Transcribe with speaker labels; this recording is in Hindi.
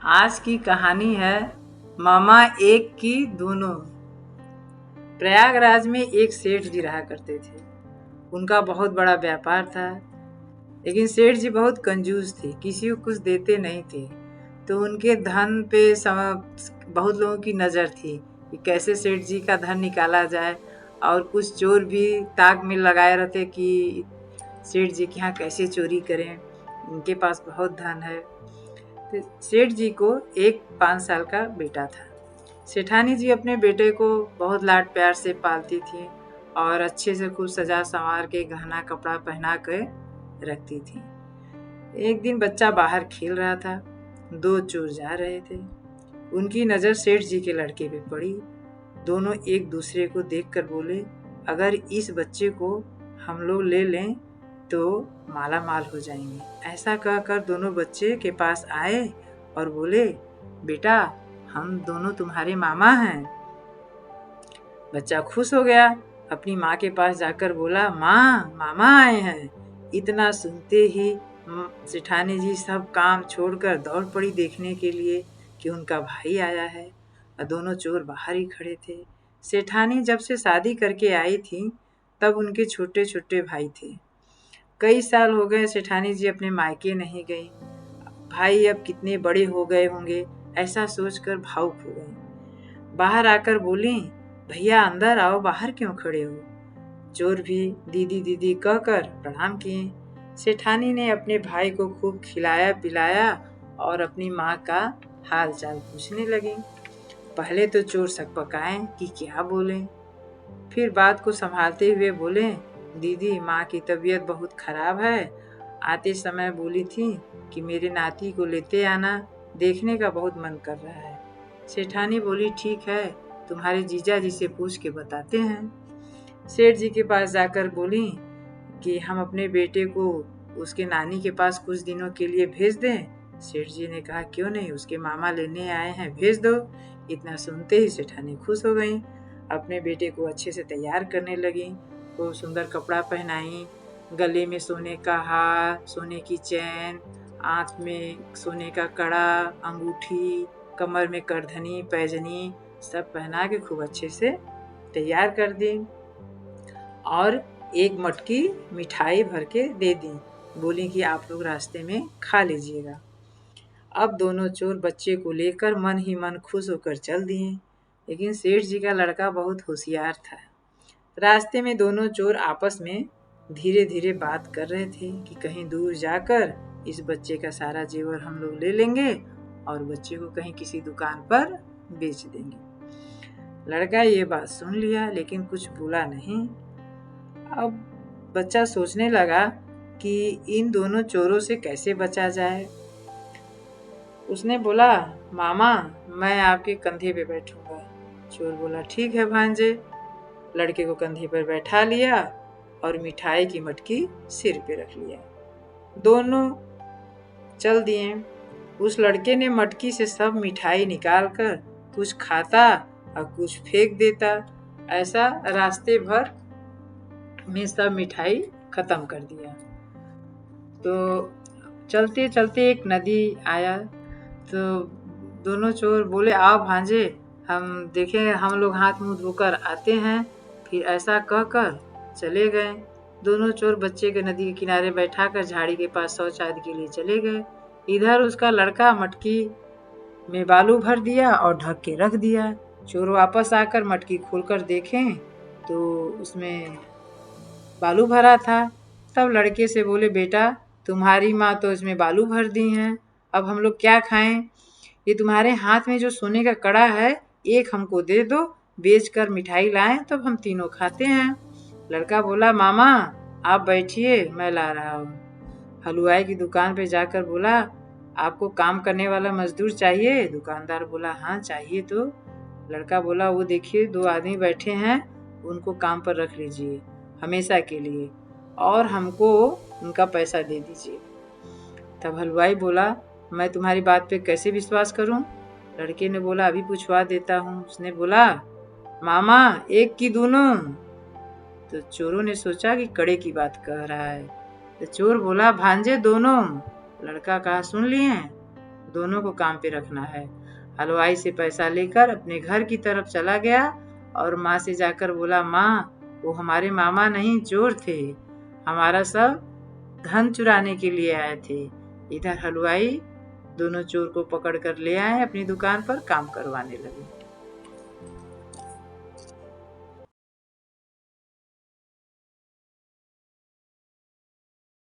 Speaker 1: आज की कहानी है मामा एक की दोनों। प्रयागराज में एक सेठ जी रहा करते थे। उनका बहुत बड़ा व्यापार था, लेकिन सेठ जी बहुत कंजूस थे, किसी को कुछ देते नहीं थे। तो उनके धन पे बहुत लोगों की नज़र थी कि कैसे सेठ जी का धन निकाला जाए, और कुछ चोर भी ताक में लगाए रहते कि सेठ जी के यहाँ कैसे चोरी करें, उनके पास बहुत धन है। तो सेठ जी को एक 5 साल का बेटा था। सेठानी जी अपने बेटे को बहुत लाड प्यार से पालती थी और अच्छे से खूब सजा संवार के गहना कपड़ा पहना के रखती थी। एक दिन बच्चा बाहर खेल रहा था, 2 चोर जा रहे थे। उनकी नज़र सेठ जी के लड़के पे पड़ी। दोनों एक दूसरे को देखकर बोले, अगर इस बच्चे को हम लोग ले लें तो माला माल हो जाएंगे। ऐसा कहकर दोनों बच्चे के पास आए और बोले, बेटा हम दोनों तुम्हारे मामा हैं। बच्चा खुश हो गया, अपनी माँ के पास जाकर बोला, माँ मामा आए हैं। इतना सुनते ही सेठानी जी सब काम छोड़कर दौड़ पड़ी देखने के लिए कि उनका भाई आया है, और दोनों चोर बाहर ही खड़े थे। सेठानी जब से शादी करके आई थी तब उनके छोटे छोटे भाई थे। कई साल हो गए सेठानी जी अपने मायके नहीं गई। भाई अब कितने बड़े हो गए होंगे, ऐसा सोचकर भावुक हो गई। बाहर आकर बोली, भैया अंदर आओ, बाहर क्यों खड़े हो। चोर भी दीदी दीदी कहकर प्रणाम किए। सेठानी ने अपने भाई को खूब खिलाया पिलाया और अपनी माँ का हाल चाल पूछने लगी। पहले तो चोर सकपकाए कि क्या बोले, फिर बात को संभालते हुए बोले, दीदी माँ की तबीयत बहुत खराब है, आते समय बोली थी कि मेरे नाती को लेते आना, देखने का बहुत मन कर रहा है। सेठानी बोली, ठीक है, तुम्हारे जीजा जी से पूछ के बताते हैं। सेठ जी के पास जाकर बोली कि हम अपने बेटे को उसके नानी के पास कुछ दिनों के लिए भेज दें। सेठ जी ने कहा, क्यों नहीं, उसके मामा लेने आए हैं, भेज दो। इतना सुनते ही सेठानी खुश हो गई, अपने बेटे को अच्छे से तैयार करने लगी। वो सुंदर कपड़ा पहनाई, गले में सोने का हार, सोने की चैन, आँख में सोने का कड़ा, अंगूठी, कमर में करधनी पैजनी सब पहना के खूब अच्छे से तैयार कर दी और एक मटकी मिठाई भर के दे दी। बोली कि आप लोग रास्ते में खा लीजिएगा। अब दोनों चोर बच्चे को लेकर मन ही मन खुश होकर चल दिए, लेकिन सेठ जी का लड़का बहुत होशियार था। रास्ते में दोनों चोर आपस में धीरे धीरे बात कर रहे थे कि कहीं दूर जाकर इस बच्चे का सारा जेवर हम लोग ले लेंगे और बच्चे को कहीं किसी दुकान पर बेच देंगे। लड़का ये बात सुन लिया लेकिन कुछ बोला नहीं। अब बच्चा सोचने लगा कि इन दोनों चोरों से कैसे बचा जाए। उसने बोला, मामा मैं आपके कंधे पे बैठूंगा। चोर बोला, ठीक है भांजे। लड़के को कंधे पर बैठा लिया और मिठाई की मटकी सिर पे रख लिया। दोनों चल दिए। उस लड़के ने मटकी से सब मिठाई निकालकर कुछ खाता और कुछ फेंक देता। ऐसा रास्ते भर में सब मिठाई खत्म कर दिया। तो चलते चलते एक नदी आया, तो दोनों चोर बोले, आओ भांजे हम देखें, हम लोग हाथ मुंह धोकर आते हैं। फिर ऐसा कहकर चले गए। दोनों चोर बच्चे के नदी के किनारे बैठाकर झाड़ी के पास शौच आदि के लिए चले गए। इधर उसका लड़का मटकी में बालू भर दिया और ढक के रख दिया। चोर वापस आकर मटकी खोलकर देखें तो उसमें बालू भरा था। तब लड़के से बोले, बेटा तुम्हारी माँ तो इसमें बालू भर दी हैं, अब हम लोग क्या खाएं। ये तुम्हारे हाथ में जो सोने का कड़ा है एक हमको दे दो, बेच कर मिठाई लाएं तब हम तीनों खाते हैं। लड़का बोला, मामा आप बैठिए मैं ला रहा हूँ। हलवाई की दुकान पे जाकर बोला, आपको काम करने वाला मजदूर चाहिए। दुकानदार बोला, हाँ चाहिए। तो लड़का बोला, वो देखिए 2 आदमी बैठे हैं, उनको काम पर रख लीजिए हमेशा के लिए और हमको उनका पैसा दे दीजिए। तब हलवाई बोला, मैं तुम्हारी बात पे कैसे विश्वास करूं। लड़के ने बोला, अभी पूछवा देता हूँ। उसने बोला, मामा एक की दोनों। तो चोरों ने सोचा कि कड़े की बात कह रहा है। तो चोर बोला, भांजे दोनों। लड़का कहा, सुन लिए, दोनों को काम पे रखना है। हलवाई से पैसा लेकर अपने घर की तरफ चला गया और माँ से जाकर बोला, माँ वो हमारे मामा नहीं चोर थे, हमारा सब धन चुराने के लिए आए थे। इधर हलवाई दोनों चोर को पकड़ कर ले आए, अपनी दुकान पर काम करवाने लगे।